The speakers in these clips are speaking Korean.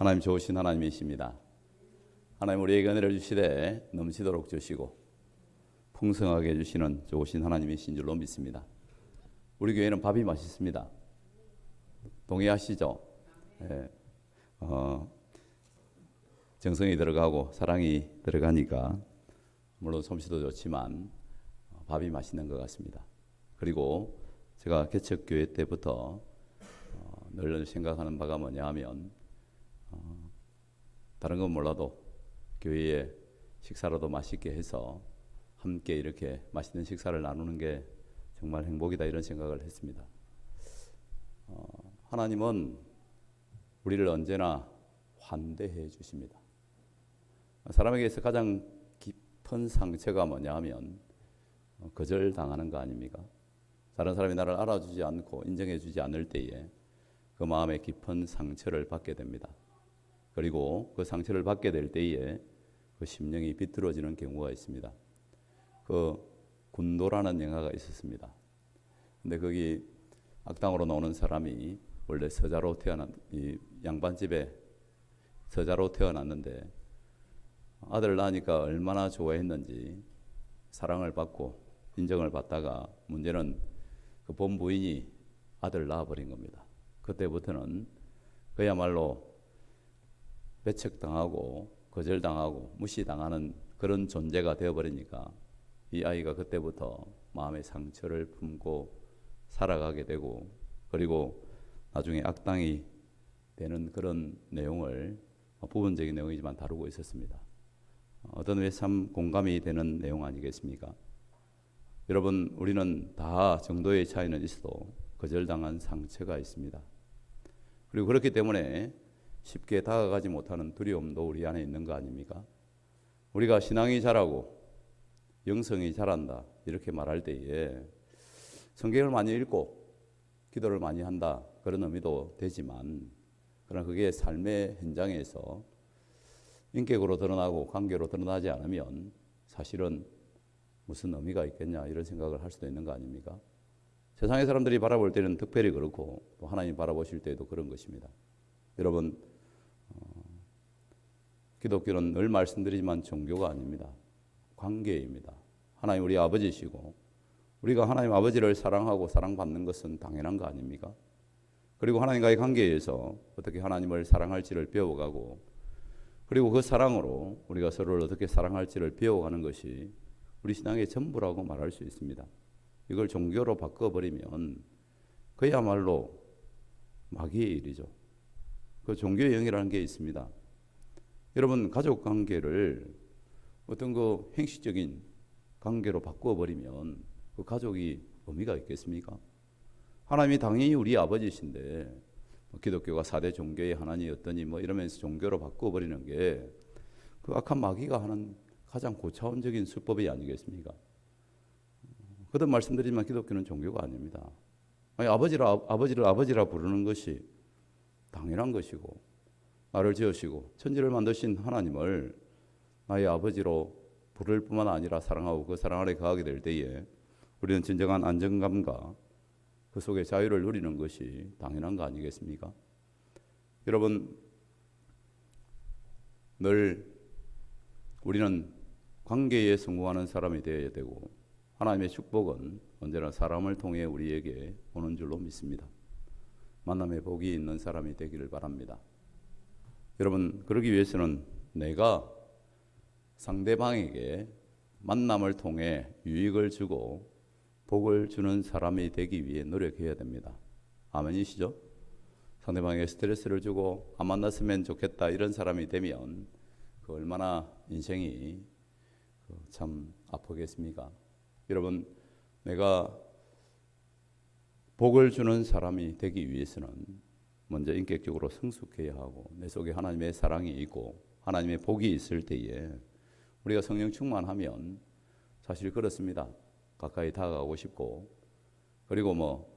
하나님 좋으신 하나님이십니다. 하나님 우리에게 은혜를 주시되 넘치도록 주시고 풍성하게 주시는 좋으신 하나님이신 줄로 믿습니다. 우리 교회는 밥이 맛있습니다. 동의하시죠? 네. 정성이 들어가고 사랑이 들어가니까 물론 솜씨도 좋지만 밥이 맛있는 것 같습니다. 그리고 제가 개척교회 때부터 늘 생각하는 바가 뭐냐 하면 다른 건 몰라도 교회에 식사라도 맛있게 해서 함께 이렇게 맛있는 식사를 나누는 게 정말 행복이다 이런 생각을 했습니다. 하나님은 우리를 언제나 환대해 주십니다. 사람에게서 가장 깊은 상처가 뭐냐 하면 거절당하는 거 아닙니까? 다른 사람이 나를 알아주지 않고 인정해 주지 않을 때에 그 마음에 깊은 상처를 받게 됩니다. 그리고 그 상처를 받게 될 때에 그 심령이 비뚤어지는 경우가 있습니다. 그 군도라는 영화가 있었습니다. 근데 거기 악당으로 나오는 사람이 원래 서자로 태어난 이 양반집에 서자로 태어났는데 아들을 낳으니까 얼마나 좋아했는지 사랑을 받고 인정을 받다가 문제는 그 본부인이 아들을 낳아버린 겁니다. 그때부터는 그야말로 배척당하고 거절당하고 무시당하는 그런 존재가 되어버리니까 이 아이가 그때부터 마음의 상처를 품고 살아가게 되고 그리고 나중에 악당이 되는 그런 내용을 부분적인 내용이지만 다루고 있었습니다. 어떤 왜 참 공감이 되는 내용 아니겠습니까? 여러분 우리는 다 정도의 차이는 있어도 거절당한 상처가 있습니다. 그리고 그렇기 때문에 쉽게 다가가지 못하는 두려움도 우리 안에 있는 거 아닙니까? 우리가 신앙이 자라고 영성이 자란다 이렇게 말할 때에 성경을 많이 읽고 기도를 많이 한다 그런 의미도 되지만 그러나 그게 삶의 현장에서 인격으로 드러나고 관계로 드러나지 않으면 사실은 무슨 의미가 있겠냐 이런 생각을 할 수도 있는 거 아닙니까? 세상의 사람들이 바라볼 때는 특별히 그렇고 또 하나님 바라보실 때도 그런 것입니다. 여러분 기독교는 늘 말씀드리지만 종교가 아닙니다. 관계입니다. 하나님 우리 아버지시고 우리가 하나님 아버지를 사랑하고 사랑받는 것은 당연한 거 아닙니까? 그리고 하나님과의 관계에서 어떻게 하나님을 사랑할지를 배워가고 그리고 그 사랑으로 우리가 서로를 어떻게 사랑할지를 배워가는 것이 우리 신앙의 전부라고 말할 수 있습니다. 이걸 종교로 바꿔버리면 그야말로 마귀의 일이죠. 그 종교의 영이라는 게 있습니다. 여러분 가족 관계를 어떤 그 행시적인 관계로 바꿔버리면 그 가족이 의미가 있겠습니까? 하나님이 당연히 우리 아버지신데 기독교가 4대 종교의 하나님이었더니 이러면서 종교로 바꿔버리는 게 그 악한 마귀가 하는 가장 고차원적인 수법이 아니겠습니까? 거듭 말씀드리지만 기독교는 종교가 아닙니다. 아니, 아버지를 아버지라 부르는 것이 당연한 것이고 나를 지으시고 천지를 만드신 하나님을 나의 아버지로 부를 뿐만 아니라 사랑하고 그 사랑 아래 거하게 될 때에 우리는 진정한 안정감과 그 속에 자유를 누리는 것이 당연한 거 아니겠습니까? 여러분 늘 우리는 관계에 성공하는 사람이 되어야 되고 하나님의 축복은 언제나 사람을 통해 우리에게 오는 줄로 믿습니다. 만남의 복이 있는 사람이 되기를 바랍니다. 여러분 그러기 위해서는 내가 상대방에게 만남을 통해 유익을 주고 복을 주는 사람이 되기 위해 노력해야 됩니다. 아멘이시죠? 상대방에게 스트레스를 주고 안 만났으면 좋겠다 이런 사람이 되면 그 얼마나 인생이 참 아프겠습니까? 여러분 내가 복을 주는 사람이 되기 위해서는 먼저 인격적으로 성숙해야 하고 내 속에 하나님의 사랑이 있고 하나님의 복이 있을 때에 우리가 성령 충만하면 사실 그렇습니다. 가까이 다가가고 싶고 그리고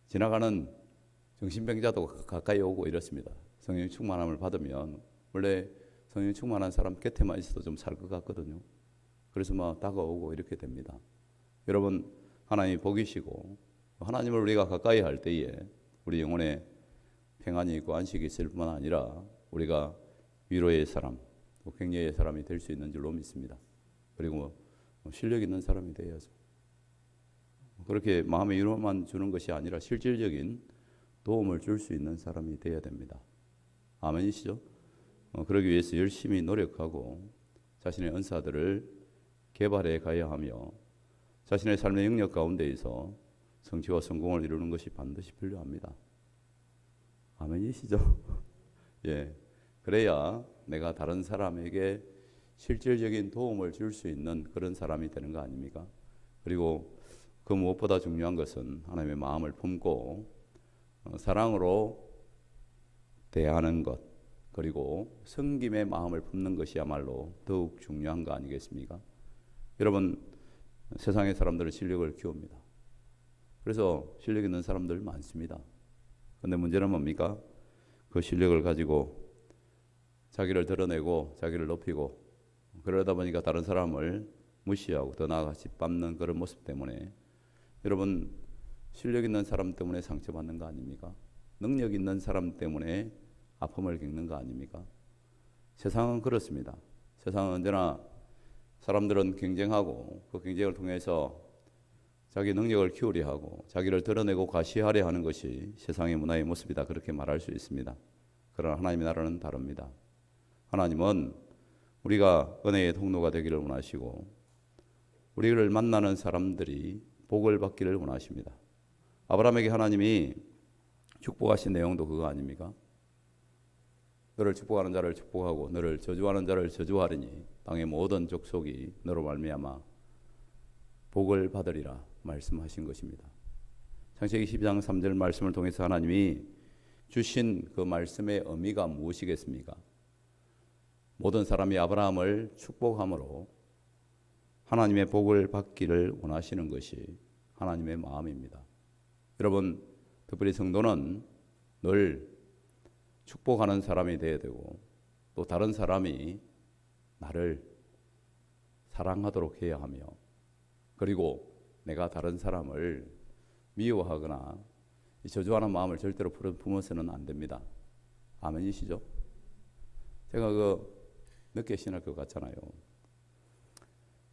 지나가는 정신병자도 가까이 오고 이렇습니다. 성령 충만함을 받으면 원래 성령 충만한 사람 곁에만 있어도 좀 살 것 같거든요. 그래서 다가오고 이렇게 됩니다. 여러분 하나님이 복이시고 하나님을 우리가 가까이 할 때에 우리 영혼에 평안이 있고 안식이 있을 뿐만 아니라 우리가 위로의 사람, 격려의 사람이 될 수 있는 줄로 믿습니다. 그리고 실력 있는 사람이 되어야죠. 그렇게 마음의 위로만 주는 것이 아니라 실질적인 도움을 줄 수 있는 사람이 되어야 됩니다. 아멘이시죠? 그러기 위해서 열심히 노력하고 자신의 은사들을 개발해 가야 하며 자신의 삶의 영역 가운데에서 성취와 성공을 이루는 것이 반드시 필요합니다. 아멘이시죠? 예. 그래야 내가 다른 사람에게 실질적인 도움을 줄 수 있는 그런 사람이 되는 거 아닙니까? 그리고 그 무엇보다 중요한 것은 하나님의 마음을 품고 사랑으로 대하는 것, 그리고 섬김의 마음을 품는 것이야말로 더욱 중요한 거 아니겠습니까? 여러분, 세상의 사람들은 실력을 키웁니다. 그래서 실력 있는 사람들 많습니다. 그런데 문제는 뭡니까? 그 실력을 가지고 자기를 드러내고 자기를 높이고 그러다 보니까 다른 사람을 무시하고 더 나아가 짓밟는 그런 모습 때문에 여러분, 실력 있는 사람 때문에 상처받는 거 아닙니까? 능력 있는 사람 때문에 아픔을 겪는 거 아닙니까? 세상은 그렇습니다. 세상은 언제나 사람들은 경쟁하고 그 경쟁을 통해서 자기 능력을 키우려 하고 자기를 드러내고 과시하려 하는 것이 세상의 문화의 모습이다. 그렇게 말할 수 있습니다. 그러나 하나님의 나라는 다릅니다. 하나님은 우리가 은혜의 통로가 되기를 원하시고 우리를 만나는 사람들이 복을 받기를 원하십니다. 아브라함에게 하나님이 축복하신 내용도 그거 아닙니까? 너를 축복하는 자를 축복하고 너를 저주하는 자를 저주하리니 땅의 모든 족속이 너로 말미암아 복을 받으리라 말씀하신 것입니다. 창세기 12장 3절 말씀을 통해서 하나님이 주신 그 말씀의 의미가 무엇이겠습니까? 모든 사람이 아브라함을 축복함으로 하나님의 복을 받기를 원하시는 것이 하나님의 마음입니다. 여러분, 특별히 성도는 늘 축복하는 사람이 되어야 되고 또 다른 사람이 나를 사랑하도록 해야 하며 그리고 내가 다른 사람을 미워하거나 저주하는 마음을 절대로 품어서는 안 됩니다. 아멘이시죠? 제가 늦게 신학교 갔잖아요.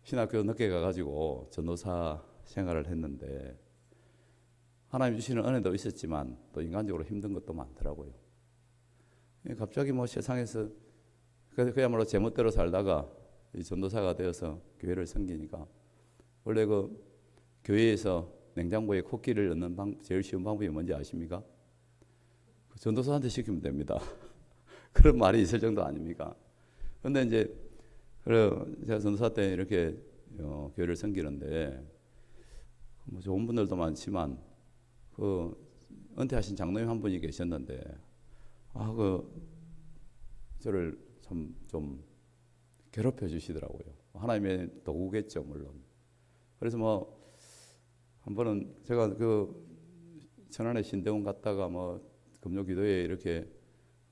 신학교 늦게 가가지고 전도사 생활을 했는데 하나님 주시는 은혜도 있었지만 또 인간적으로 힘든 것도 많더라고요. 갑자기 세상에서 그야말로 제멋대로 살다가 이 전도사가 되어서 교회를 섬기니까 원래 교회에서 냉장고에 코끼리를 넣는 제일 쉬운 방법이 뭔지 아십니까? 전도사한테 시키면 됩니다. 그런 말이 있을 정도 아닙니까? 그런데 이제 제가 전도사 때 이렇게 교회를 섬기는데 좋은 분들도 많지만 은퇴하신 장로님 한 분이 계셨는데 저를 좀 괴롭혀 주시더라고요. 하나님의 도구겠죠, 물론. 그래서 한 번은 제가 천안에 신대원 갔다가 금요 기도회 이렇게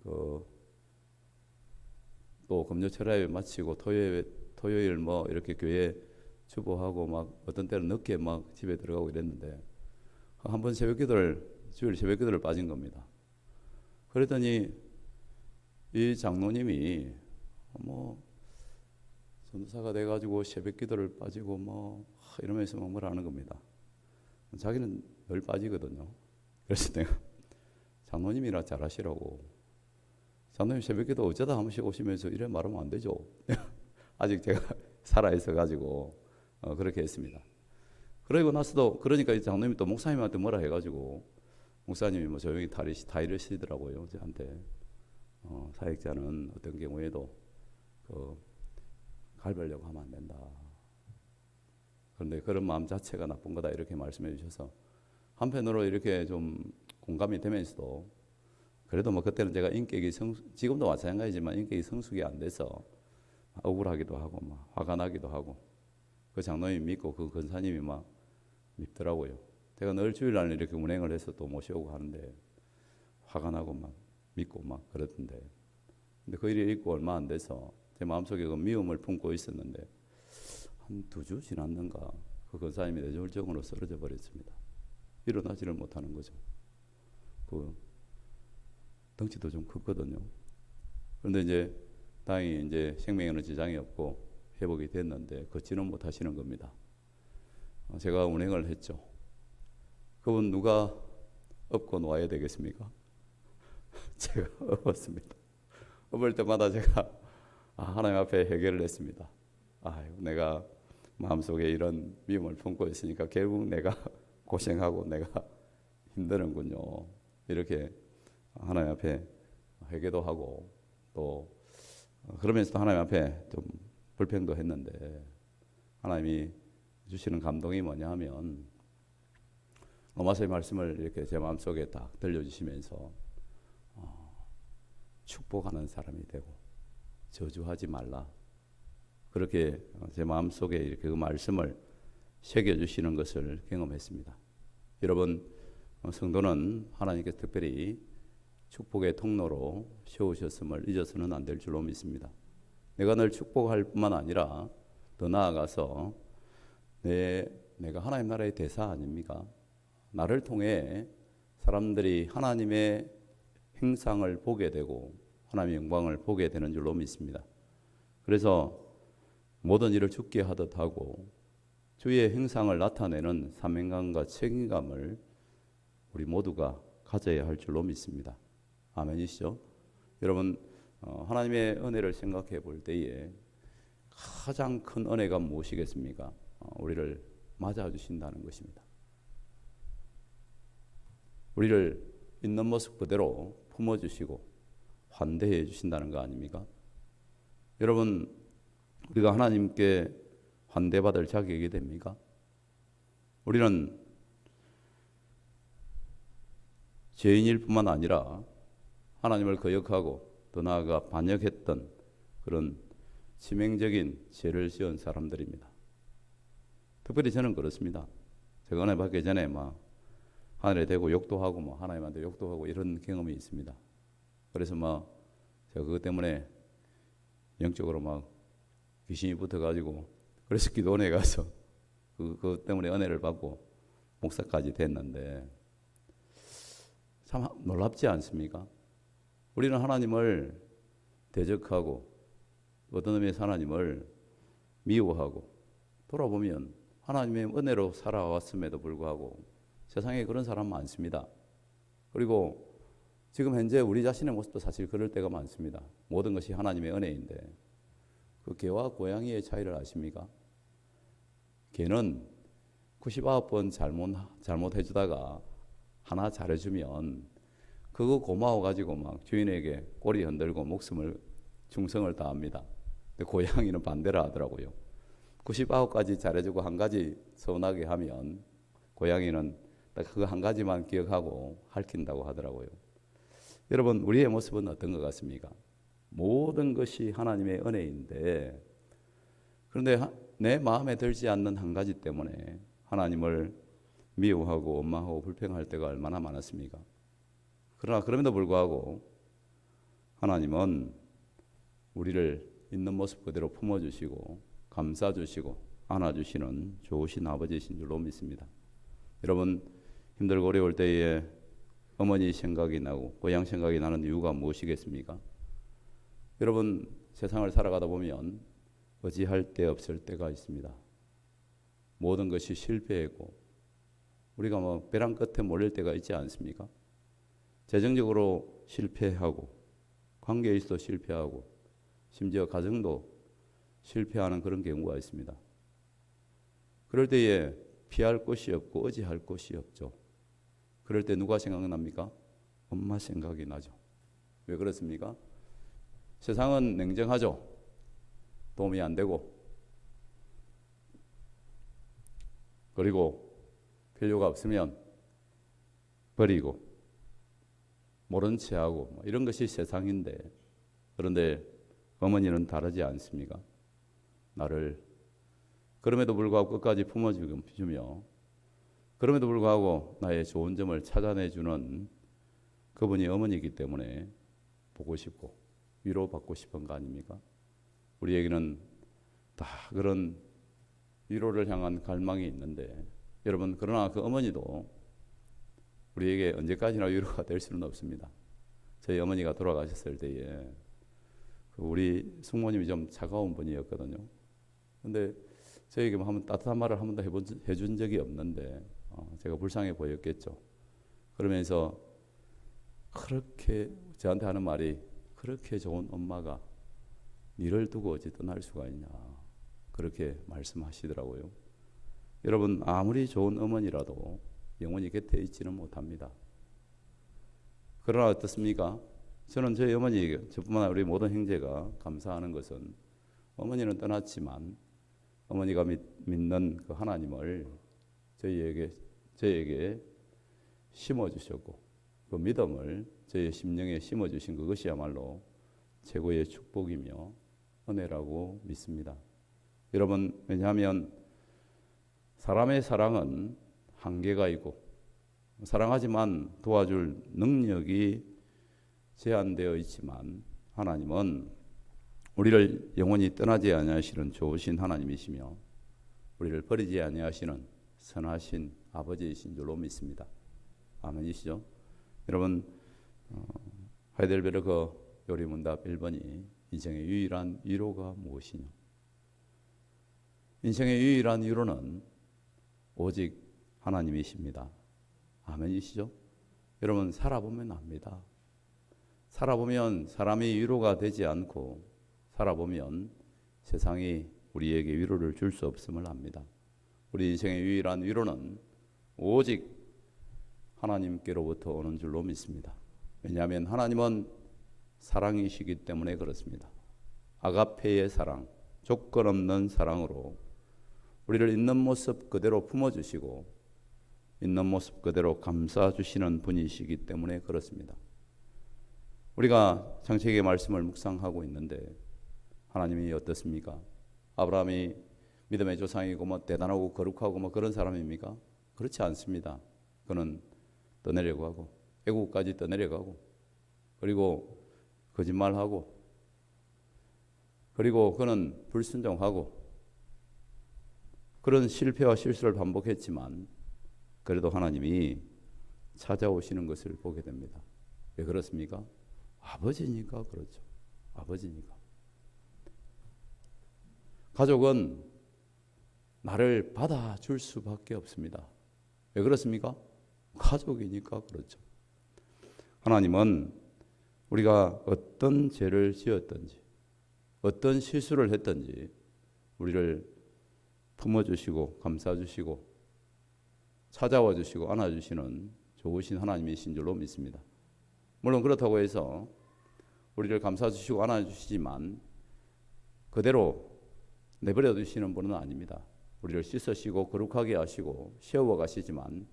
또 금요 철야에 마치고 토요일 이렇게 교회 주보하고 어떤 때는 늦게 집에 들어가고 이랬는데 한 번 주일 새벽 기도를 빠진 겁니다. 그랬더니 이 장로님이 전도사가 돼가지고 새벽 기도를 빠지고 이러면서 뭐라 하는 겁니다. 자기는 늘 빠지거든요. 그래서 내가 장로님이라 잘하시라고. 장로님 새벽 기도 어쩌다 한 번씩 오시면서 이래 말하면 안 되죠. 아직 제가 살아있어 가지고 그렇게 했습니다. 그러고 나서도 그러니까 이 장로님이 또 목사님한테 뭐라 해가지고 목사님이 조용히 다 이러시더라고요. 저한테 사역자는 어떤 경우에도 갈배려고 하면 안 된다. 그런데 그런 마음 자체가 나쁜 거다 이렇게 말씀해 주셔서 한편으로 이렇게 좀 공감이 되면서도 그래도 그때는 제가 지금도 마찬가지지만 인격이 성숙이 안 돼서 억울하기도 하고 화가 나기도 하고 그 장로님 믿고 그 권사님이 밉더라고요. 제가 늘 주일날 이렇게 운행을 해서 또 모셔오고 하는데 화가 나고 믿고 그러던데 근데 그 일이 있고 얼마 안 돼서 제 마음속에 그 미움을 품고 있었는데 한 2주 지났는가 그 권사님이 뇌졸중으로 쓰러져 버렸습니다. 일어나지를 못하는 거죠. 덩치도 좀 컸거든요. 그런데 이제 다행히 이제 생명에는 지장이 없고 회복이 됐는데 걷지는 못하시는 겁니다. 제가 운행을 했죠. 그분 누가 업고 놓아야 되겠습니까? 제가 업었습니다. 업을 때마다 제가 하나님 앞에 회개를 했습니다. 내가 마음속에 이런 미움을 품고 있으니까 결국 내가 고생하고 내가 힘드는군요. 이렇게 하나님 앞에 회개도 하고 또 그러면서도 하나님 앞에 좀 불평도 했는데 하나님이 주시는 감동이 뭐냐 하면 로마서의 말씀을 이렇게 제 마음속에 딱 들려주시면서 축복하는 사람이 되고 저주하지 말라. 그렇게 제 마음속에 이렇게 그 말씀을 새겨주시는 것을 경험했습니다. 여러분, 성도는 하나님께서 특별히 축복의 통로로 세우셨음을 잊어서는 안 될 줄로 믿습니다. 내가 널 축복할 뿐만 아니라 더 나아가서 내가 하나님 나라의 대사 아닙니까? 나를 통해 사람들이 하나님의 행상을 보게 되고 하나님의 영광을 보게 되는 줄로 믿습니다. 그래서 모든 일을 주께 하듯 하고 주의 행상을 나타내는 사명감과 책임감을 우리 모두가 가져야 할 줄로 믿습니다. 아멘이시죠? 여러분, 하나님의 은혜를 생각해 볼 때에 가장 큰 은혜가 무엇이겠습니까? 우리를 맞아주신다는 것입니다. 우리를 있는 모습 그대로 품어주시고 환대해 주신다는 거 아닙니까? 여러분, 우리가 하나님께 환대받을 자격이 됩니까? 우리는 죄인일 뿐만 아니라 하나님을 거역하고 더 나아가 반역했던 그런 치명적인 죄를 지은 사람들입니다. 특별히 저는 그렇습니다. 제가 은혜 받기 전에 하늘에 대고 욕도 하고 하나님한테 욕도 하고 이런 경험이 있습니다. 그래서 제가 그것 때문에 영적으로 귀신이 붙어가지고 그래서 기도원에 가서 그것 때문에 은혜를 받고 목사까지 됐는데 참 놀랍지 않습니까? 우리는 하나님을 대적하고 어떤 의미에서 하나님을 미워하고 돌아보면 하나님의 은혜로 살아왔음에도 불구하고 세상에 그런 사람 많습니다. 그리고 지금 현재 우리 자신의 모습도 사실 그럴 때가 많습니다. 모든 것이 하나님의 은혜인데 그 개와 고양이의 차이를 아십니까? 개는 99번 잘못해주다가 하나 잘해주면 그거 고마워가지고 주인에게 꼬리 흔들고 충성을 다합니다. 근데 고양이는 반대로 하더라고요. 99가지 잘해주고 한 가지 서운하게 하면 고양이는 딱 그거 한 가지만 기억하고 할킨다고 하더라고요. 여러분, 우리의 모습은 어떤 것 같습니까? 모든 것이 하나님의 은혜인데 그런데 내 마음에 들지 않는 한 가지 때문에 하나님을 미워하고 원망하고 불평할 때가 얼마나 많았습니까? 그러나 그럼에도 불구하고 하나님은 우리를 있는 모습 그대로 품어주시고 감싸주시고 안아주시는 좋으신 아버지이신 줄로 믿습니다. 여러분, 힘들고 어려울 때에 어머니 생각이 나고 고향 생각이 나는 이유가 무엇이겠습니까? 여러분, 세상을 살아가다 보면 의지할 데 없을 때가 있습니다. 모든 것이 실패했고 우리가 벼랑 끝에 몰릴 때가 있지 않습니까? 재정적으로 실패하고 관계에서도 실패하고 심지어 가정도 실패하는 그런 경우가 있습니다. 그럴 때에 피할 곳이 없고 의지할 곳이 없죠. 그럴 때 누가 생각납니까? 엄마 생각이 나죠. 왜 그렇습니까? 세상은 냉정하죠. 도움이 안 되고 그리고 필요가 없으면 버리고 모른 체하고 이런 것이 세상인데 그런데 어머니는 다르지 않습니까? 나를 그럼에도 불구하고 끝까지 품어주며 그럼에도 불구하고 나의 좋은 점을 찾아내주는 그분이 어머니이기 때문에 보고 싶고 위로받고 싶은 거 아닙니까? 우리에게는 다 그런 위로를 향한 갈망이 있는데 여러분, 그러나 그 어머니도 우리에게 언제까지나 위로가 될 수는 없습니다. 저희 어머니가 돌아가셨을 때에 우리 숙모님이 좀 차가운 분이었거든요. 근데 저에게 한번 따뜻한 말을 한 번도 해준 적이 없는데 제가 불쌍해 보였겠죠. 그러면서 그렇게 저한테 하는 말이, 그렇게 좋은 엄마가 니를 두고 어찌 떠날 수가 있냐, 그렇게 말씀하시더라고요. 여러분, 아무리 좋은 어머니라도 영원히 곁에 있지는 못합니다. 그러나 어떻습니까? 저는 저희 어머니, 저뿐만 아니라 우리 모든 형제가 감사하는 것은, 어머니는 떠났지만 어머니가 믿는 그 하나님을 저희에게 심어주셨고, 그 믿음을 저희의 심령에 심어주신 그것이야말로 최고의 축복이며 은혜라고 믿습니다. 여러분, 왜냐하면 사람의 사랑은 한계가 있고, 사랑하지만 도와줄 능력이 제한되어 있지만, 하나님은 우리를 영원히 떠나지 아니하시는 좋으신 하나님이시며 우리를 버리지 아니하시는 선하신 아버지이신 줄로 믿습니다. 아멘이시죠? 여러분, 하이델베르그 요리문답 1번이 인생의 유일한 위로가 무엇이냐? 인생의 유일한 위로는 오직 하나님이십니다. 아멘이시죠? 여러분, 살아보면 압니다. 살아보면 사람이 위로가 되지 않고, 살아보면 세상이 우리에게 위로를 줄 수 없음을 압니다. 우리 인생의 유일한 위로는 오직 하나님께로부터 오는 줄로 믿습니다. 왜냐하면 하나님은 사랑이시기 때문에 그렇습니다. 아가페의 사랑, 조건 없는 사랑으로 우리를 있는 모습 그대로 품어주시고 있는 모습 그대로 감싸주시는 분이시기 때문에 그렇습니다. 우리가 창세기의 말씀을 묵상하고 있는데 하나님이 어떻습니까? 아브라함이 믿음의 조상이고 뭐 대단하고 거룩하고 뭐 그런 사람입니까? 그렇지 않습니다. 그는 떠내려고 하고 애국까지 떠내려가고, 그리고 거짓말하고, 그리고 그는 불순종하고, 그런 실패와 실수를 반복했지만 그래도 하나님이 찾아오시는 것을 보게 됩니다. 왜 그렇습니까? 아버지니까 그렇죠. 아버지니까. 가족은 나를 받아줄 수밖에 없습니다. 왜 그렇습니까? 가족이니까 그렇죠. 하나님은 우리가 어떤 죄를 지었든지 어떤 실수를 했든지 우리를 품어주시고 감싸주시고 찾아와 주시고 안아주시는 좋으신 하나님이신 줄로 믿습니다. 물론 그렇다고 해서 우리를 감싸주시고 안아주시지만 그대로 내버려 두시는 분은 아닙니다. 우리를 씻으시고 거룩하게 하시고 세워 가시지만,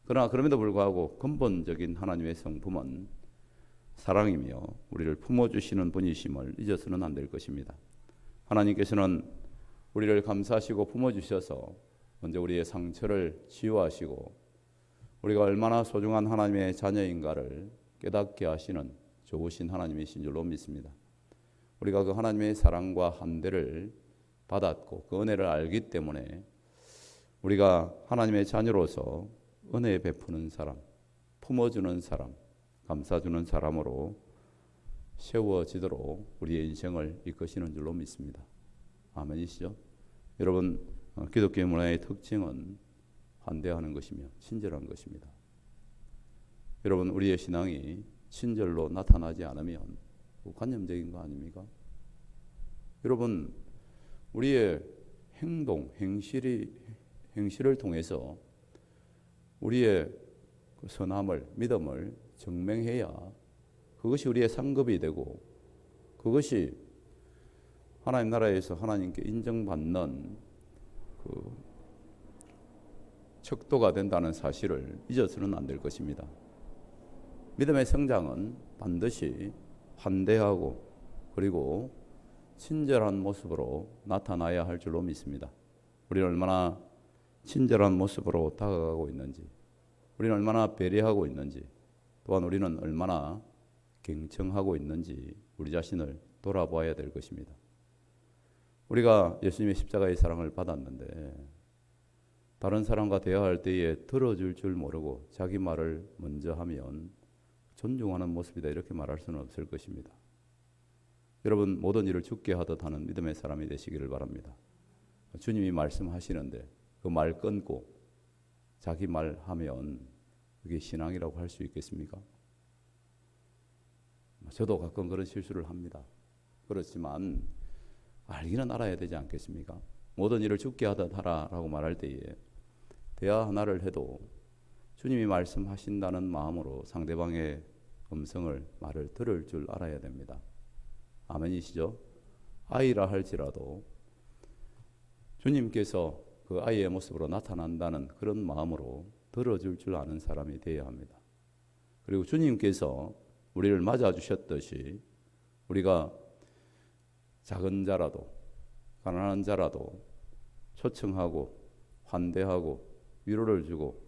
그러나 그럼에도 불구하고 근본적인 하나님의 성품은 사랑이며 우리를 품어주시는 분이심을 잊어서는 안 될 것입니다. 하나님께서는 우리를 감싸시고 품어주셔서 먼저 우리의 상처를 치유하시고 우리가 얼마나 소중한 하나님의 자녀인가를 깨닫게 하시는 좋으신 하나님이신 줄로 믿습니다. 우리가 그 하나님의 사랑과 함대를 받았고 그 은혜를 알기 때문에 우리가 하나님의 자녀로서 은혜 베푸는 사람, 품어주는 사람, 감싸주는 사람으로 세워지도록 우리의 인생을 이끄시는 줄로 믿습니다. 아멘이시죠? 여러분, 기독교의 문화의 특징은 환대하는 것이며 친절한 것입니다. 여러분, 우리의 신앙이 친절로 나타나지 않으면 관념적인 거 아닙니까? 여러분, 우리의 행동, 행실을 통해서 우리의 선함을, 믿음을 증명해야 그것이 우리의 상급이 되고 그것이 하나님 나라에서 하나님께 인정받는 그 척도가 된다는 사실을 잊어서는 안 될 것입니다. 믿음의 성장은 반드시 환대하고 그리고 친절한 모습으로 나타나야 할 줄로 믿습니다. 우리는 얼마나 친절한 모습으로 다가가고 있는지, 우리는 얼마나 배려하고 있는지, 또한 우리는 얼마나 경청하고 있는지 우리 자신을 돌아보아야 될 것입니다. 우리가 예수님의 십자가의 사랑을 받았는데 다른 사람과 대화할 때에 들어줄 줄 모르고 자기 말을 먼저 하면 존중하는 모습이다 이렇게 말할 수는 없을 것입니다. 여러분 모든 일을 주께 하듯 하는 믿음의 사람이 되시기를 바랍니다. 주님이 말씀하시는데 그 말 끊고 자기 말 하면 그게 신앙이라고 할 수 있겠습니까? 저도 가끔 그런 실수를 합니다. 그렇지만 알기는 알아야 되지 않겠습니까? 모든 일을 주께 하듯 하라라고 말할 때에 대화 하나를 해도 주님이 말씀하신다는 마음으로 상대방의 음성을 말을 들을 줄 알아야 됩니다. 아멘이시죠? 아이라 할지라도 주님께서 그 아이의 모습으로 나타난다는 그런 마음으로 들어줄 줄 아는 사람이 되어야 합니다. 그리고 주님께서 우리를 맞아주셨듯이 우리가 작은 자라도 가난한 자라도 초청하고 환대하고 위로를 주고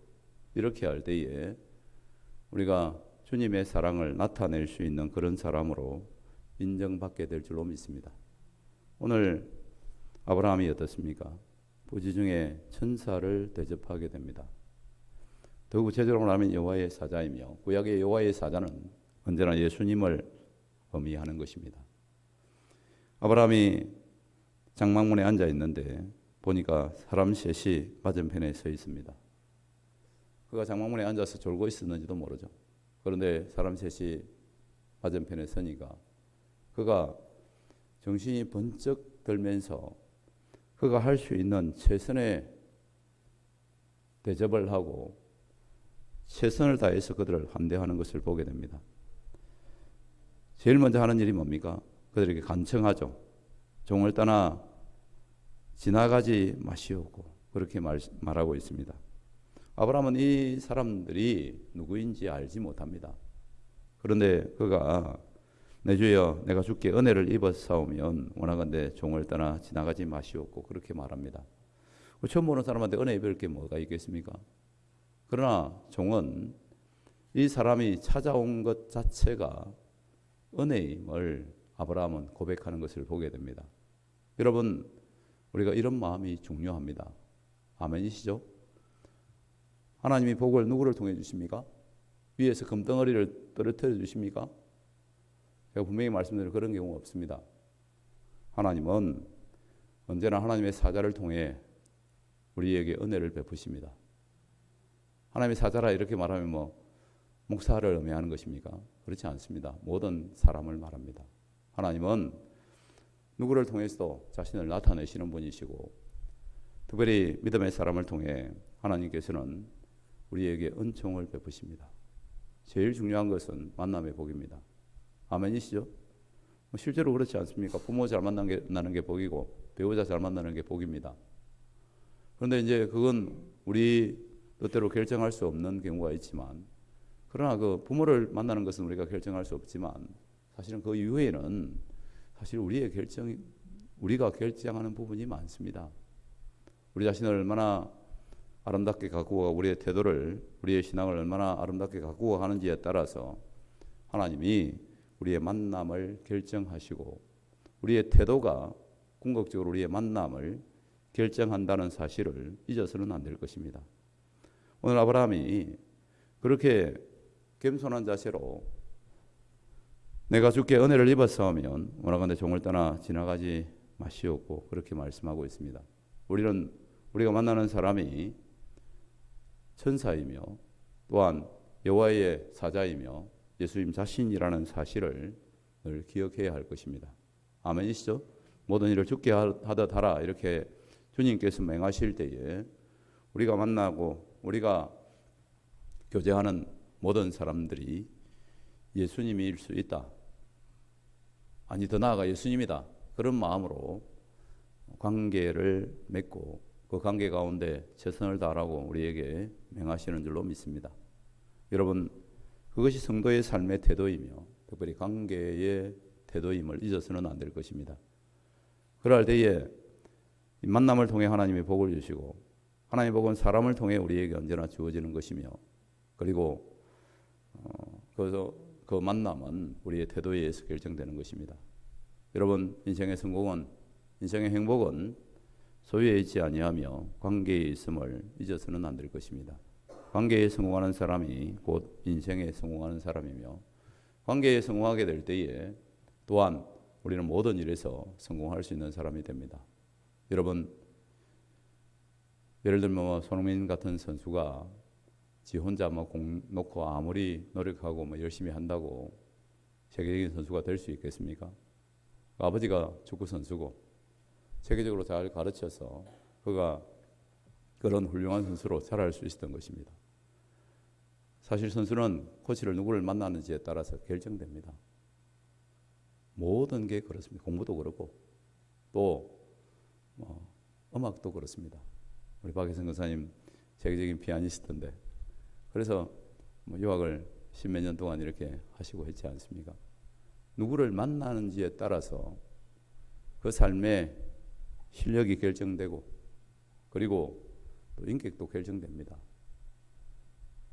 이렇게 할 때에 우리가 주님의 사랑을 나타낼 수 있는 그런 사람으로 인정받게 될 줄로 믿습니다. 오늘 아브라함이 어떻습니까? 부지 중에 천사를 대접하게 됩니다. 더 구체적으로 말하면 여호와의 사자이며 구약의 여호와의 사자는 언제나 예수님을 의미하는 것입니다. 아브라함이 장막문에 앉아 있는데 보니까 사람 셋이 맞은편에 서 있습니다. 그가 장막문에 앉아서 졸고 있었는지도 모르죠. 그런데 사람 셋이 맞은편에 서니까 그가 정신이 번쩍 들면서 그가 할 수 있는 최선의 대접을 하고 최선을 다해서 그들을 환대하는 것을 보게 됩니다. 제일 먼저 하는 일이 뭡니까? 그들에게 간청하죠. 종을 떠나 지나가지 마시오고 그렇게 말하고 있습니다. 아브라함은 이 사람들이 누구인지 알지 못합니다. 그런데 그가 내 주여 내가 주께 은혜를 입었사오면 원하건대 종을 떠나 지나가지 마시옵고 그렇게 말합니다. 처음 보는 사람한테 은혜 입을 게 뭐가 있겠습니까? 그러나 종은 이 사람이 찾아온 것 자체가 은혜임을 아브라함은 고백하는 것을 보게 됩니다. 여러분 우리가 이런 마음이 중요합니다. 아멘이시죠? 하나님이 복을 누구를 통해 주십니까? 위에서 금덩어리를 떨어뜨려 주십니까? 제가 분명히 말씀드린 그런 경우가 없습니다. 하나님은 언제나 하나님의 사자를 통해 우리에게 은혜를 베푸십니다. 하나님의 사자라 이렇게 말하면 목사를 의미하는 것입니까? 그렇지 않습니다. 모든 사람을 말합니다. 하나님은 누구를 통해서도 자신을 나타내시는 분이시고 특별히 믿음의 사람을 통해 하나님께서는 우리에게 은총을 베푸십니다. 제일 중요한 것은 만남의 복입니다. 아멘이시죠? 실제로 그렇지 않습니까? 부모 잘 만나는 게 복이고 배우자 잘 만나는 게 복입니다. 그런데 이제 그건 우리 뜻대로 결정할 수 없는 경우가 있지만 그러나 그 부모를 만나는 것은 우리가 결정할 수 없지만 사실은 그 이후에는 사실 우리가 결정하는 부분이 많습니다. 우리 자신을 얼마나 아름답게 가꾸어 우리의 태도를 우리의 신앙을 얼마나 아름답게 가꾸어 가는지에 따라서 하나님이 우리의 만남을 결정하시고 우리의 태도가 궁극적으로 우리의 만남을 결정한다는 사실을 잊어서는 안 될 것입니다. 오늘 아브라함이 그렇게 겸손한 자세로 내가 주께 은혜를 입었사오면 원하건대 종을 떠나 지나가지 마시옵고 그렇게 말씀하고 있습니다. 우리가 만나는 사람이 천사이며 또한 여호와의 사자이며 예수님 자신이라는 사실을 늘 기억해야 할 것입니다. 아멘이시죠? 모든 일을 주께 하듯 하라 이렇게 주님께서 맹하실 때에 우리가 만나고 우리가 교제하는 모든 사람들이 예수님일 수 있다. 아니 더 나아가 예수님이다. 그런 마음으로 관계를 맺고 그 관계 가운데 최선을 다하라고 우리에게 명하시는 줄로 믿습니다. 여러분 그것이 성도의 삶의 태도이며 특별히 관계의 태도임을 잊어서는 안 될 것입니다. 그럴 때에 이 만남을 통해 하나님의 복을 주시고 하나님의 복은 사람을 통해 우리에게 언제나 주어지는 것이며 그리고 그 만남은 우리의 태도에 의해서 결정되는 것입니다. 여러분 인생의 성공은 인생의 행복은 소유에 있지 아니하며 관계에 있음을 잊어서는 안 될 것입니다. 관계에 성공하는 사람이 곧 인생에 성공하는 사람이며 관계에 성공하게 될 때에 또한 우리는 모든 일에서 성공할 수 있는 사람이 됩니다. 여러분, 예를 들면 손흥민 같은 선수가 지 혼자 공 놓고 아무리 노력하고 열심히 한다고 세계적인 선수가 될 수 있겠습니까? 아버지가 축구 선수고 세계적으로 잘 가르쳐서 그가 그런 훌륭한 선수로 자랄 수 있었던 것입니다. 사실 선수는 코치를 누구를 만나는지에 따라서 결정됩니다. 모든 게 그렇습니다. 공부도 그렇고 또 음악도 그렇습니다. 우리 박혜성 권사님 세계적인 피아니스트인데 그래서 유학을 십몇 년 동안 이렇게 하시고 했지 않습니까? 누구를 만나는지에 따라서 그 삶의 실력이 결정되고 그리고 또 인격도 결정됩니다.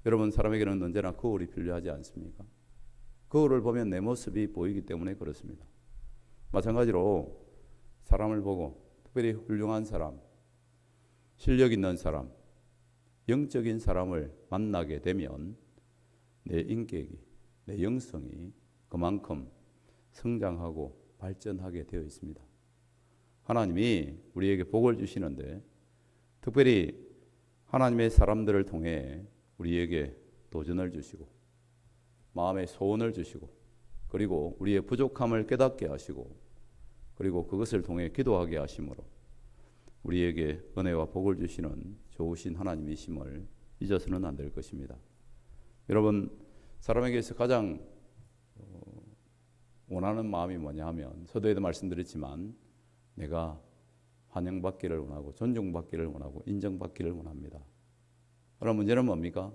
여러분, 사람에게는 언제나 거울이 필요하지 않습니까? 거울을 보면 내 모습이 보이기 때문에 그렇습니다. 마찬가지로 사람을 보고 특별히 훌륭한 사람, 실력 있는 사람, 영적인 사람을 만나게 되면 내 인격이, 내 영성이 그만큼 성장하고 발전하게 되어 있습니다. 하나님이 우리에게 복을 주시는데 특별히 하나님의 사람들을 통해 우리에게 도전을 주시고 마음의 소원을 주시고 그리고 우리의 부족함을 깨닫게 하시고 그리고 그것을 통해 기도하게 하심으로 우리에게 은혜와 복을 주시는 좋으신 하나님이심을 잊어서는 안 될 것입니다. 여러분, 사람에게서 가장 원하는 마음이 뭐냐 하면 서두에도 말씀드렸지만 내가 환영받기를 원하고 존중받기를 원하고 인정받기를 원합니다. 그럼 문제는 뭡니까?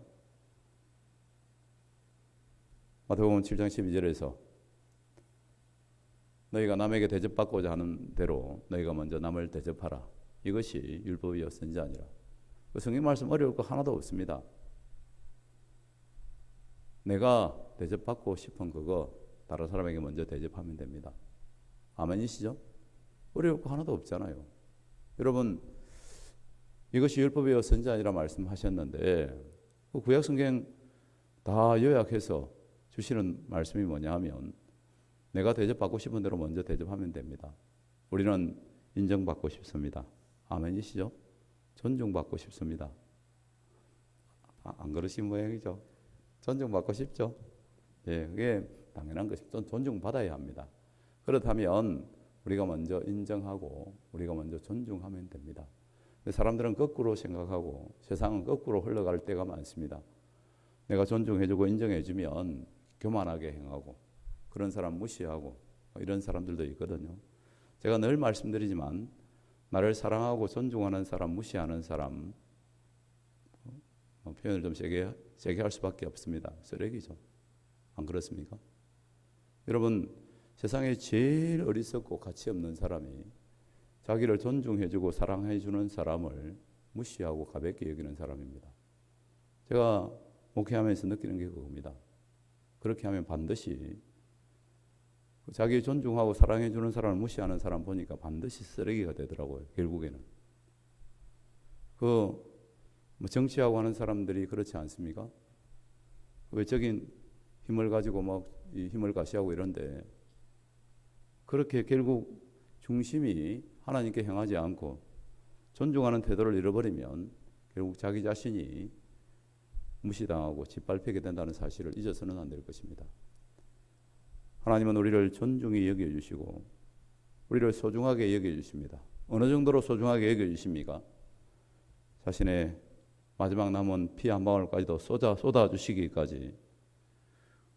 마태복음 7장 12절에서 너희가 남에게 대접받고자 하는 대로 너희가 먼저 남을 대접하라. 이것이 율법이요 선지자니라. 그 성경 말씀 어려울 거 하나도 없습니다. 내가 대접받고 싶은 그거 다른 사람에게 먼저 대접하면 됩니다. 아멘이시죠? 어려울 거 하나도 없잖아요. 여러분, 이것이 율법이요 선지자니라 말씀하셨는데 그 구약 성경 다 요약해서 주시는 말씀이 뭐냐 하면 내가 대접받고 싶은 대로 먼저 대접하면 됩니다. 우리는 인정받고 싶습니다. 아멘이시죠? 존중받고 싶습니다. 안 그러신 모양이죠? 존중받고 싶죠? 예, 그게 당연한 것입니다. 존중받아야 합니다. 그렇다면 우리가 먼저 인정하고 우리가 먼저 존중하면 됩니다. 사람들은 거꾸로 생각하고 세상은 거꾸로 흘러갈 때가 많습니다. 내가 존중해주고 인정해주면 교만하게 행하고 그런 사람 무시하고 이런 사람들도 있거든요. 제가 늘 말씀드리지만 나를 사랑하고 존중하는 사람 무시하는 사람 표현을 좀 세게 할 수밖에 없습니다. 쓰레기죠. 안 그렇습니까? 여러분, 세상에 제일 어리석고 가치 없는 사람이 자기를 존중해주고 사랑해주는 사람을 무시하고 가볍게 여기는 사람입니다. 제가 목회하면서 느끼는 게 그겁니다. 그렇게 하면 반드시 자기 존중하고 사랑해주는 사람을 무시하는 사람 보니까 반드시 쓰레기가 되더라고요. 결국에는. 정치하고 하는 사람들이 그렇지 않습니까? 외적인 힘을 가지고 이 힘을 가시하고 이런데 그렇게 결국 중심이 하나님께 향하지 않고 존중하는 태도를 잃어버리면 결국 자기 자신이 무시당하고 짓밟히게 된다는 사실을 잊어서는 안 될 것입니다. 하나님은 우리를 존중히 여겨주시고 우리를 소중하게 여겨주십니다. 어느 정도로 소중하게 여겨주십니까? 자신의 마지막 남은 피 한 방울까지도 쏟아주시기까지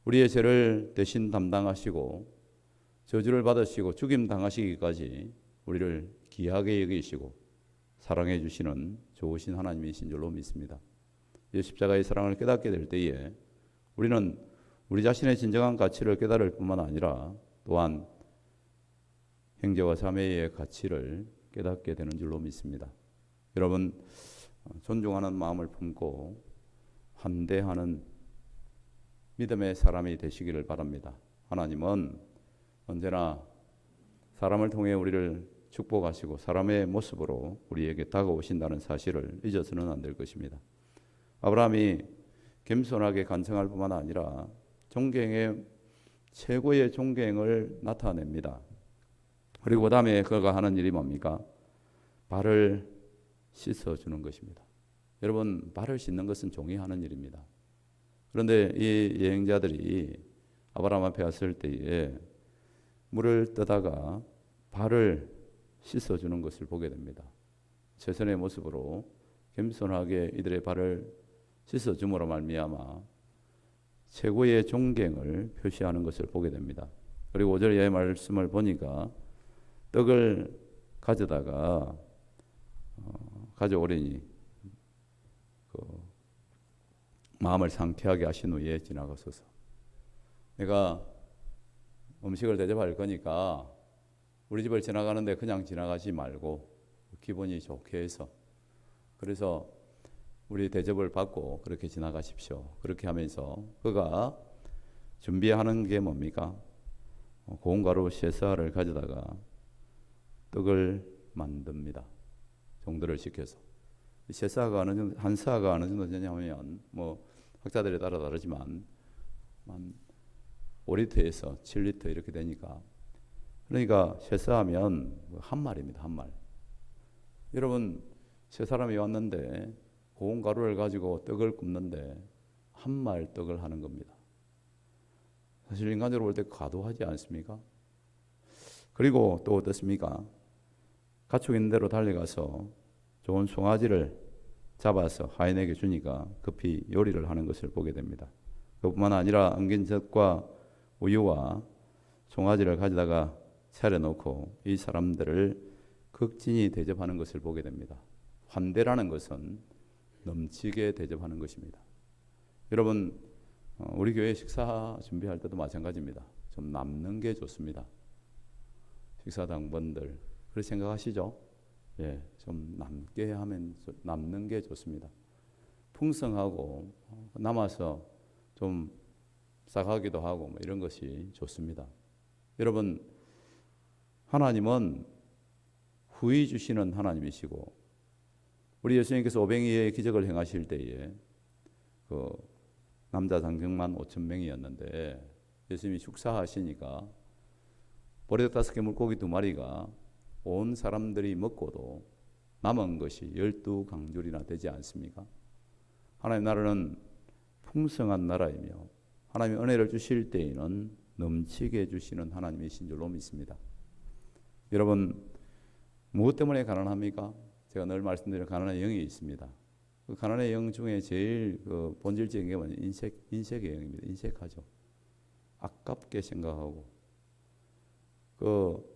우리의 죄를 대신 담당하시고 저주를 받으시고 죽임 당하시기까지 우리를 귀하게 여기시고 사랑해 주시는 좋으신 하나님이신 줄로 믿습니다. 이 십자가의 사랑을 깨닫게 될 때에 우리는 우리 자신의 진정한 가치를 깨달을 뿐만 아니라 또한 형제와 자매의 가치를 깨닫게 되는 줄로 믿습니다. 여러분, 존중하는 마음을 품고 환대하는 믿음의 사람이 되시기를 바랍니다. 하나님은 언제나 사람을 통해 우리를 축복하시고 사람의 모습으로 우리에게 다가오신다는 사실을 잊어서는 안 될 것입니다. 아브라함이 겸손하게 간청할 뿐만 아니라 존경의 최고의 존경을 나타냅니다. 그리고 그다음에 그가 하는 일이 뭡니까? 발을 씻어주는 것입니다. 여러분, 발을 씻는 것은 종이 하는 일입니다. 그런데 이 여행자들이 아브라함 앞에 왔을 때에 물을 떠다가 발을 씻어주는 것을 보게 됩니다. 최선의 모습으로 겸손하게 이들의 발을 씻어줌으로 말미암아 최고의 존경을 표시하는 것을 보게 됩니다. 그리고 5절 이하의 말씀을 보니까 떡을 가져다가 가져오려니 마음을 상쾌하게 하신 후에 지나가소서. 내가 음식을 대접할 거니까 우리 집을 지나가는데 그냥 지나가지 말고 기분이 좋게 해서, 그래서 우리 대접을 받고 그렇게 지나가십시오. 그렇게 하면서 그가 준비하는 게 뭡니까? 고운 가루 셰스아를 가져다가 떡을 만듭니다. 종들을 시켜서. 셰스아가 어느 정도, 한 스아가 어느 정도 되냐면 뭐 학자들에 따라 다르지만 한 5리터에서 7리터 이렇게 되니까, 그러니까 셰스하면 한 말입니다. 한 말. 여러분, 세 사람이 왔는데 고운 가루를 가지고 떡을 굽는데 한 말 떡을 하는 겁니다. 사실 인간적으로 볼 때 과도하지 않습니까? 그리고 또 어떻습니까? 가축 있는 대로 달려가서 좋은 송아지를 잡아서 하인에게 주니까 급히 요리를 하는 것을 보게 됩니다. 그뿐만 아니라 엉긴 젖과 우유와 송아지를 가져다가 차려놓고 이 사람들을 극진히 대접하는 것을 보게 됩니다. 환대라는 것은 넘치게 대접하는 것입니다. 여러분, 우리 교회 식사 준비할 때도 마찬가지입니다. 좀 남는 게 좋습니다. 식사 당번들 그렇게 생각하시죠? 예, 좀 남게 하면 남는 게 좋습니다. 풍성하고 남아서 좀 싸가기도 하고 뭐 이런 것이 좋습니다. 여러분, 하나님은 후히 주시는 하나님이시고, 우리 예수님께서 오병이의 기적을 행하실 때에 그 남자 장정만 5,000명이었는데 예수님이 축사하시니까 보리떡 5개 물고기 2마리가 온 사람들이 먹고도 남은 것이 12강줄이나 되지 않습니까? 하나님 나라는 풍성한 나라이며 하나님이 은혜를 주실 때에는 넘치게 주시는 하나님이신 줄로 믿습니다. 여러분, 무엇 때문에 가난합니까? 제가 늘 말씀드리는 가난의 영이 있습니다. 그 가난의 영 중에 제일 그 본질적인 게 뭐냐면 인색의 영입니다. 인색하죠. 아깝게 생각하고 그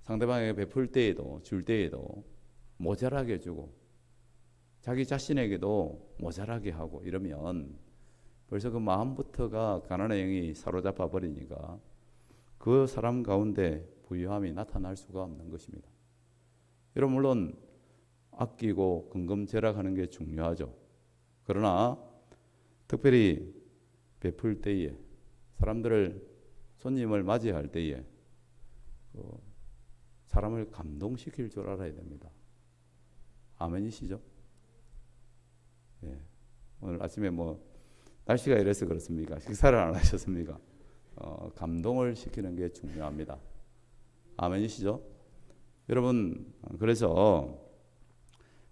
상대방에게 베풀 때에도 줄 때에도 모자라게 주고 자기 자신에게도 모자라게 하고 이러면 벌써 그 마음부터가 가난의 영이 사로잡아 버리니까 그 사람 가운데 부유함이 나타날 수가 없는 것입니다. 여러분, 물론 아끼고 근검절약하는 게 중요하죠. 그러나 특별히 베풀 때에, 사람들을, 손님을 맞이할 때에 사람을 감동시킬 줄 알아야 됩니다. 아멘이시죠? 예. 오늘 아침에 뭐 날씨가 이래서 그렇습니까? 식사를 안 하셨습니까? 감동을 시키는 게 중요합니다. 아멘이시죠? 여러분, 그래서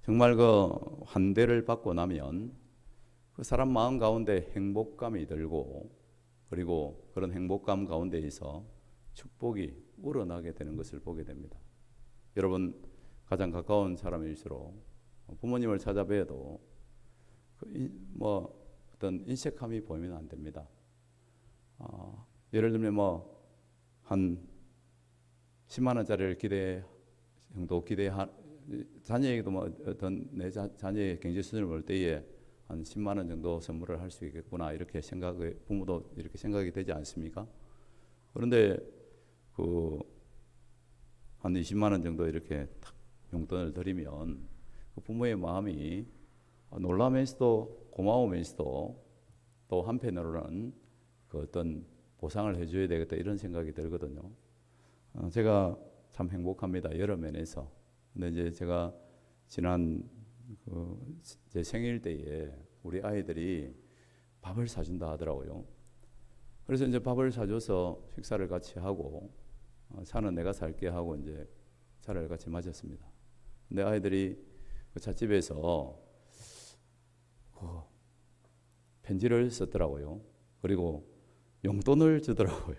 정말 그 환대를 받고 나면 그 사람 마음 가운데 행복감이 들고, 그리고 그런 행복감 가운데에서 축복이 우러나게 되는 것을 보게 됩니다. 여러분, 가장 가까운 사람일수록 부모님을 찾아뵈도 뭐 어떤 인색함이 보이면 안 됩니다. 예를 들면 뭐 한 10만 원짜리를 자녀에게도 뭐 어떤 내 자녀의 경제 수준을 볼 때에 한 10만 원 정도 선물을 할 수 있겠구나, 이렇게 부모도 이렇게 생각이 되지 않습니까? 그런데 한 20만 원 정도 이렇게 탁 용돈을 드리면 그 부모의 마음이 놀라면서도 고마우면서도 또 한편으로는 그 어떤 보상을 해줘야 되겠다, 이런 생각이 들거든요. 제가 참 행복합니다, 여러 면에서. 근데 이제 제가 지난 제 생일 때에 우리 아이들이 밥을 사준다 하더라고요. 그래서 이제 밥을 사줘서 식사를 같이 하고 차는 내가 살게 하고 이제 차를 같이 마셨습니다. 근데 아이들이 그 찻집에서 편지를 썼더라고요. 그리고 용돈을 주더라고요.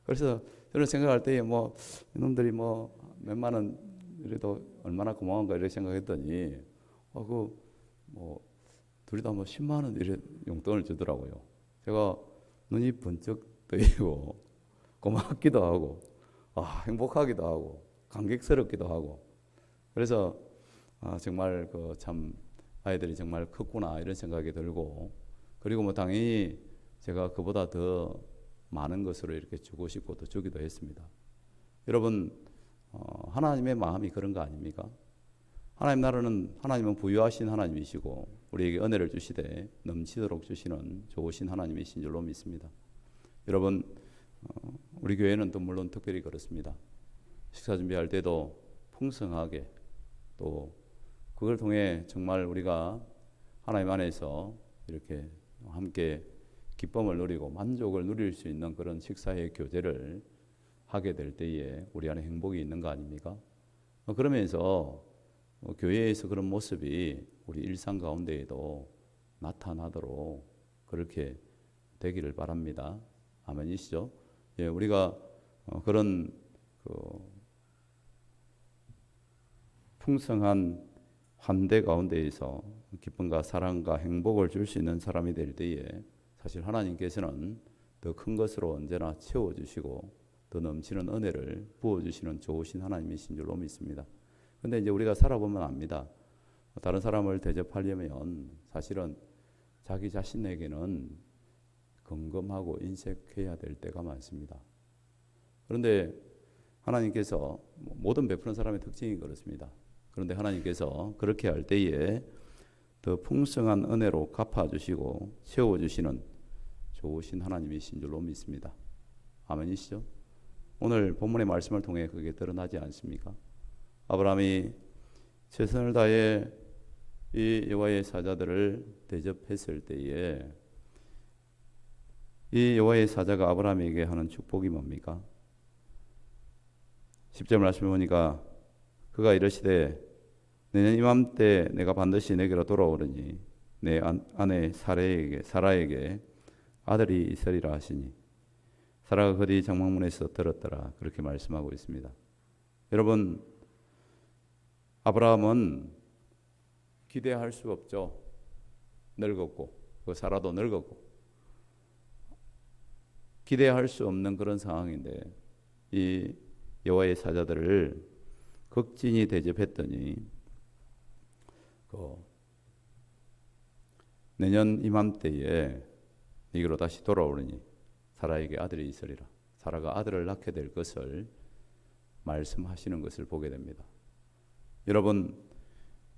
그래서 저는 생각할 때에 뭐 이놈들이 뭐 몇만 원 이래도 얼마나 고마운가 이렇게 생각했더니 뭐 둘이 다 뭐 10만 원 이래 용돈을 주더라고요. 제가 눈이 번쩍 뜨이고 고맙기도 하고 행복하기도 하고 감격스럽기도 하고 그래서 정말 그 참 아이들이 정말 컸구나 이런 생각이 들고 그리고 뭐 당연히 제가 그보다 더 많은 것으로 이렇게 주고 싶고 또 주기도 했습니다. 여러분 하나님의 마음이 그런 거 아닙니까? 하나님 나라는 하나님은 부유하신 하나님이시고 우리에게 은혜를 주시되 넘치도록 주시는 좋으신 하나님이신 줄로 믿습니다. 여러분 우리 교회는 또 물론 특별히 그렇습니다. 식사 준비할 때도 풍성하게 또 그걸 통해 정말 우리가 하나님 안에서 이렇게 함께 기쁨을 누리고 만족을 누릴 수 있는 그런 식사의 교제를 하게 될 때에 우리 안에 행복이 있는 거 아닙니까? 그러면서 교회에서 그런 모습이 우리 일상 가운데에도 나타나도록 그렇게 되기를 바랍니다. 아멘이시죠? 예, 우리가 그런 풍성한 환대 가운데에서 기쁨과 사랑과 행복을 줄 수 있는 사람이 될 때에 사실 하나님께서는 더 큰 것으로 언제나 채워주시고 더 넘치는 은혜를 부어주시는 좋으신 하나님이신 줄로 믿습니다. 그런데 이제 우리가 살아보면 압니다. 다른 사람을 대접하려면 사실은 자기 자신에게는 긍금하고 인색해야 될 때가 많습니다. 그런데 하나님께서 모든 베푸는 사람의 특징이 그렇습니다. 그런데 하나님께서 그렇게 할 때에 더 풍성한 은혜로 갚아주시고 채워주시는 좋으신 하나님이신 줄로 믿습니다. 아멘이시죠? 오늘 본문의 말씀을 통해 그게 드러나지 않습니까? 아브라함이 최선을 다해 이 여호와의 사자들을 대접했을 때에 이 여호와의 사자가 아브라함에게 하는 축복이 뭡니까? 10절 말씀을 보니까 그가 이르시되 내년 이맘때 내가 반드시 내게로 돌아오르니 내 아내 사라에게 아들이 있으리라 하시니 사라가 그 뒤 장막문에서 들었더라 그렇게 말씀하고 있습니다. 여러분 아브라함은 기대할 수 없죠. 늙었고 그 사라도 늙었고 기대할 수 없는 그런 상황인데 이 여호와의 사자들을 극진히 대접했더니 내년 이맘때에 이기로 다시 돌아오르니 사라에게 아들이 있으리라. 사라가 아들을 낳게 될 것을 말씀하시는 것을 보게 됩니다. 여러분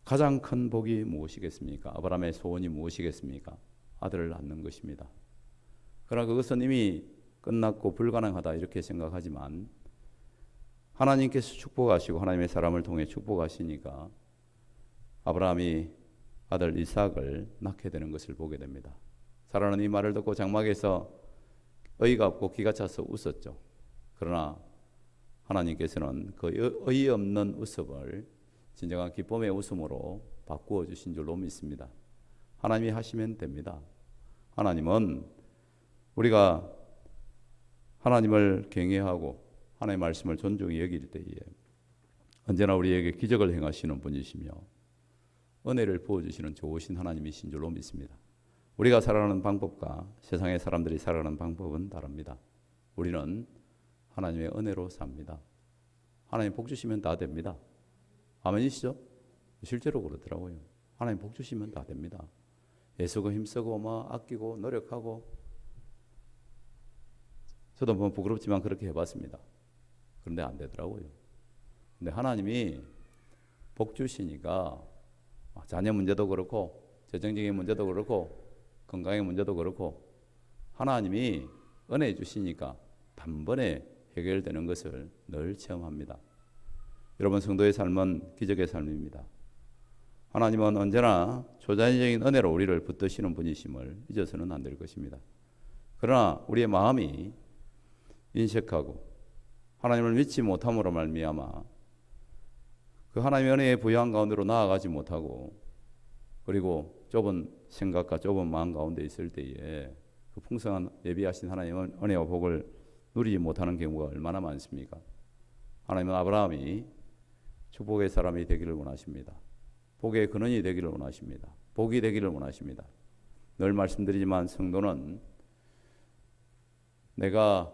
가장 큰 복이 무엇이겠습니까? 아브라함의 소원이 무엇이겠습니까? 아들을 낳는 것입니다. 그러나 그것은 이미 끝났고 불가능하다 이렇게 생각하지만 하나님께서 축복하시고 하나님의 사람을 통해 축복하시니까 아브라함이 아들 이삭을 낳게 되는 것을 보게 됩니다. 사라는 이 말을 듣고 장막에서 어이가 없고 기가 차서 웃었죠. 그러나 하나님께서는 그 어이없는 웃음을 진정한 기쁨의 웃음으로 바꾸어 주신 줄로 믿습니다. 하나님이 하시면 됩니다. 하나님은 우리가 하나님을 경외하고 하나님의 말씀을 존중히 여길 때에 언제나 우리에게 기적을 행하시는 분이시며 은혜를 부어주시는 좋으신 하나님이신 줄로 믿습니다. 우리가 살아가는 방법과 세상의 사람들이 살아가는 방법은 다릅니다. 우리는 하나님의 은혜로 삽니다. 하나님 복 주시면 다 됩니다. 아멘이시죠? 실제로 그렇더라고요. 하나님 복 주시면 다 됩니다. 애쓰고 힘쓰고 아끼고 노력하고 저도 뭐 부끄럽지만 그렇게 해봤습니다. 그런데 안 되더라고요. 근데 하나님이 복 주시니까 자녀 문제도 그렇고 재정적인 문제도 그렇고 건강의 문제도 그렇고 하나님이 은혜 주시니까 단번에 해결되는 것을 늘 체험합니다. 여러분 성도의 삶은 기적의 삶입니다. 하나님은 언제나 초자연적인 은혜로 우리를 붙드시는 분이심을 잊어서는 안 될 것입니다. 그러나 우리의 마음이 인색하고 하나님을 믿지 못함으로 말미암아 그 하나님의 은혜의 부여한 가운데로 나아가지 못하고 그리고 좁은 생각과 좁은 마음 가운데 있을 때에 그 풍성한 예비하신 하나님의 은혜와 복을 누리지 못하는 경우가 얼마나 많습니까? 하나님은 아브라함이 축복의 사람이 되기를 원하십니다. 복의 근원이 되기를 원하십니다. 복이 되기를 원하십니다. 늘 말씀드리지만 성도는 내가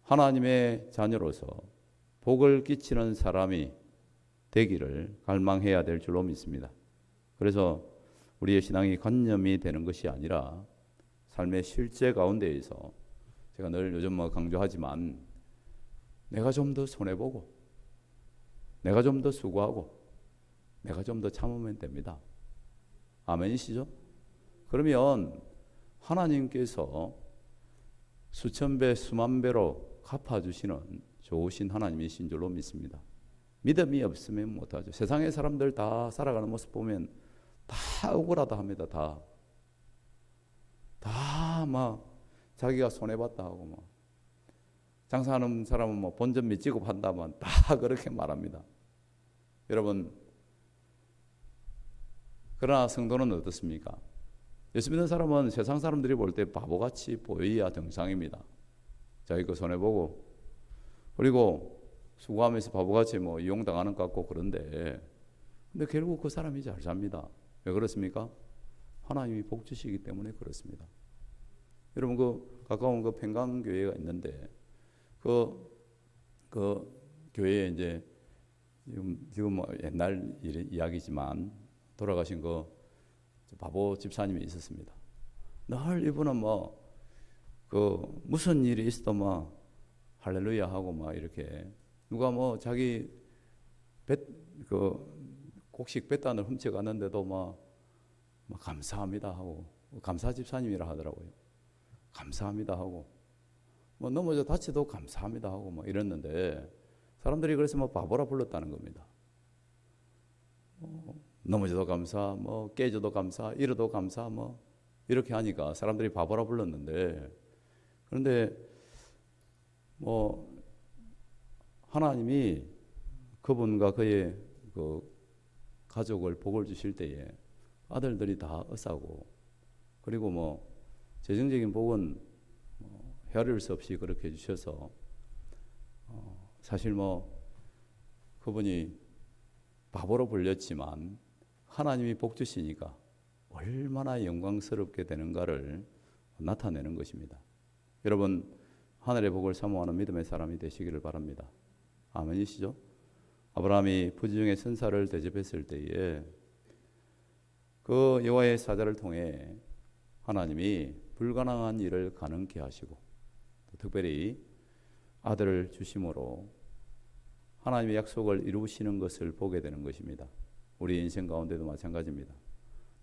하나님의 자녀로서 복을 끼치는 사람이 되기를 갈망해야 될 줄로 믿습니다. 그래서 우리의 신앙이 관념이 되는 것이 아니라 삶의 실제 가운데에서 제가 늘 요즘 강조하지만 내가 좀 더 손해보고 내가 좀 더 수고하고 내가 좀 더 참으면 됩니다. 아멘이시죠? 그러면 하나님께서 수천 배 수만 배로 갚아주시는 좋으신 하나님이신 줄로 믿습니다. 믿음이 없으면 못하죠. 세상의 사람들 다 살아가는 모습 보면 다 억울하다 합니다. 다 막 자기가 손해봤다 하고 막 장사하는 사람은 뭐 본전 밑지고 판다만 다 그렇게 말합니다. 여러분, 그러나 성도는 어떻습니까? 예수 믿는 사람은 세상 사람들이 볼 때 바보같이 보여야 정상입니다. 자기 거 손해보고 그리고 수고하면서 바보같이 뭐 이용당하는 것 같고 그런데 근데 결국 그 사람이 잘 삽니다. 왜 그렇습니까? 하나님이 복 주시기 때문에 그렇습니다. 여러분 그 가까운 그 평강교회가 있는데 그 교회에 이제 지금 뭐 옛날 이야기지만 돌아가신 그 바보 집사님이 있었습니다. 늘 이분은 뭐 그 무슨 일이 있어도 막 할렐루야 하고 막 이렇게 누가 뭐 자기 곡식 뱃단을 훔쳐갔는데도 막 감사합니다 하고 감사 집사님이라 하더라고요. 감사합니다 하고 뭐 넘어져 다치도 감사합니다 하고 막 이랬는데 사람들이 그래서 뭐 바보라 불렀다는 겁니다. 넘어져도 감사, 뭐 깨져도 감사, 잃어도 감사, 뭐 이렇게 하니까 사람들이 바보라 불렀는데 그런데 뭐 하나님이 그분과 그의 그 가족을 복을 주실 때에 아들들이 다 의사고 그리고 뭐 재정적인 복은 헤아릴 수 없이 그렇게 해주셔서 사실 뭐 그분이 바보로 불렸지만 하나님이 복 주시니까 얼마나 영광스럽게 되는가를 나타내는 것입니다. 여러분 하늘의 복을 사모하는 믿음의 사람이 되시기를 바랍니다. 아멘이시죠? 아브라함이 부지중에 선사를 대접했을 때에 그 여호와의 사자를 통해 하나님이 불가능한 일을 가능케 하시고 또 특별히 아들을 주심으로 하나님의 약속을 이루시는 것을 보게 되는 것입니다. 우리 인생 가운데도 마찬가지입니다.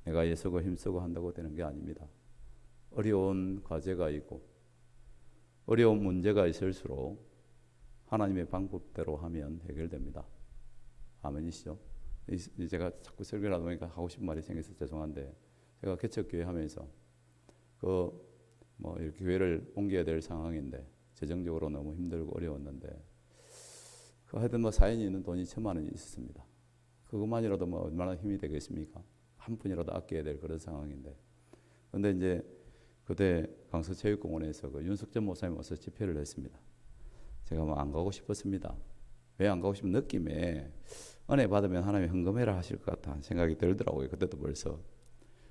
내가 애쓰고 힘쓰고 한다고 되는 게 아닙니다. 어려운 과제가 있고 어려운 문제가 있을수록 하나님의 방법대로 하면 해결됩니다. 아멘이시죠? 제가 자꾸 설교를 하다 보니까 하고 싶은 말이 생겨서 죄송한데 제가 개척교회 하면서 뭐 이렇게 교회를 옮겨야 될 상황인데 재정적으로 너무 힘들고 어려웠는데 하여튼 뭐 사연이 있는 돈이 1,000만 원이 있었습니다. 그것만이라도 뭐 얼마나 힘이 되겠습니까? 한 푼이라도 아껴야 될 그런 상황인데 그런데 이제 그때 강서체육공원에서 그 윤석전 목사님 와서 집회를 했습니다. 제가 뭐 안 가고 싶었습니다. 왜 안 가고 싶은 느낌에 은혜 받으면 하나님이 헌금해라 하실 것 같다는 생각이 들더라고요. 그때도 벌써.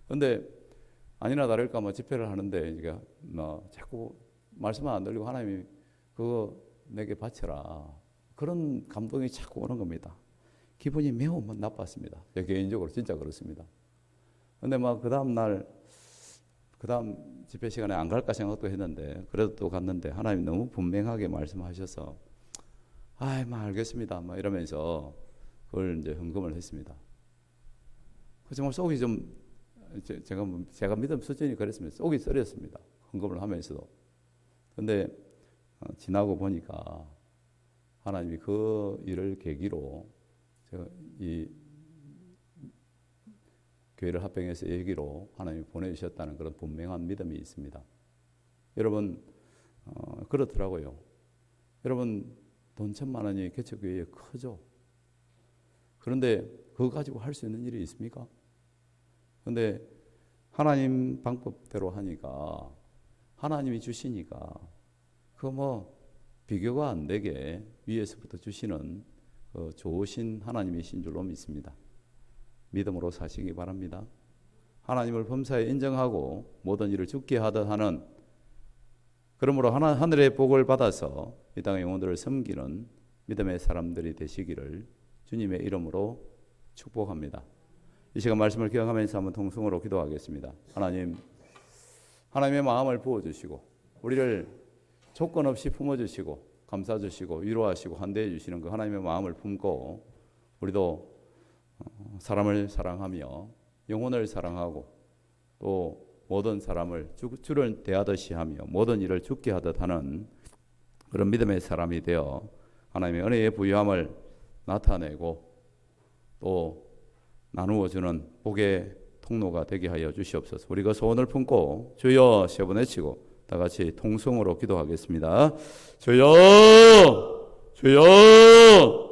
그런데 아니나 다를까 뭐 집회를 하는데 제가 뭐 자꾸 말씀만 안 들리고 하나님이 그거 내게 바쳐라. 그런 감동이 자꾸 오는 겁니다. 기분이 매우 나빴습니다. 제 개인적으로 진짜 그렇습니다. 그런데 막 그 다음 집회 시간에 안 갈까 생각도 했는데 그래도 또 갔는데 하나님이 너무 분명하게 말씀하셔서 막 알겠습니다. 막 이러면서 그걸 이제 헌금을 했습니다. 정말 속이 좀 제가 믿음 수준이 그랬습니다. 속이 쓰렸습니다. 헌금을 하면서도. 그런데 지나고 보니까 하나님이 그 일을 계기로 제가 이 교회를 합병해서 얘기로 하나님이 보내주셨다는 그런 분명한 믿음이 있습니다. 여러분 그렇더라고요. 여러분 돈 1,000만 원이 개척교회에 크죠. 그런데 그거 가지고 할 수 있는 일이 있습니까? 그런데 하나님 방법대로 하니까, 하나님이 주시니까 그거 뭐 비교가 안 되게 위에서부터 주시는 좋으신 하나님이신 줄로 믿습니다. 믿음으로 사시기 바랍니다. 하나님을 범사에 인정하고 모든 일을 주께 하듯 하는, 그러므로 하늘의 복을 받아서 이 땅의 영혼들을 섬기는 믿음의 사람들이 되시기를 주님의 이름으로 축복합니다. 이 시간 말씀을 기억하면서 한번 통성으로 기도하겠습니다. 하나님, 하나님의 마음을 부어주시고 우리를 조건 없이 품어주시고 감싸주시고 위로하시고 환대해 주시는 그 하나님의 마음을 품고 우리도 사람을 사랑하며 영혼을 사랑하고 또 모든 사람을 주를 대하듯이 하며 모든 일을 주께 하듯 하는 그런 믿음의 사람이 되어 하나님의 은혜의 부유함을 나타내고 또 나누어주는 복의 통로가 되게 하여 주시옵소서. 우리 그 소원을 품고 주여 세 번 외치고 다 같이 통성으로 기도하겠습니다. 주여, 주여.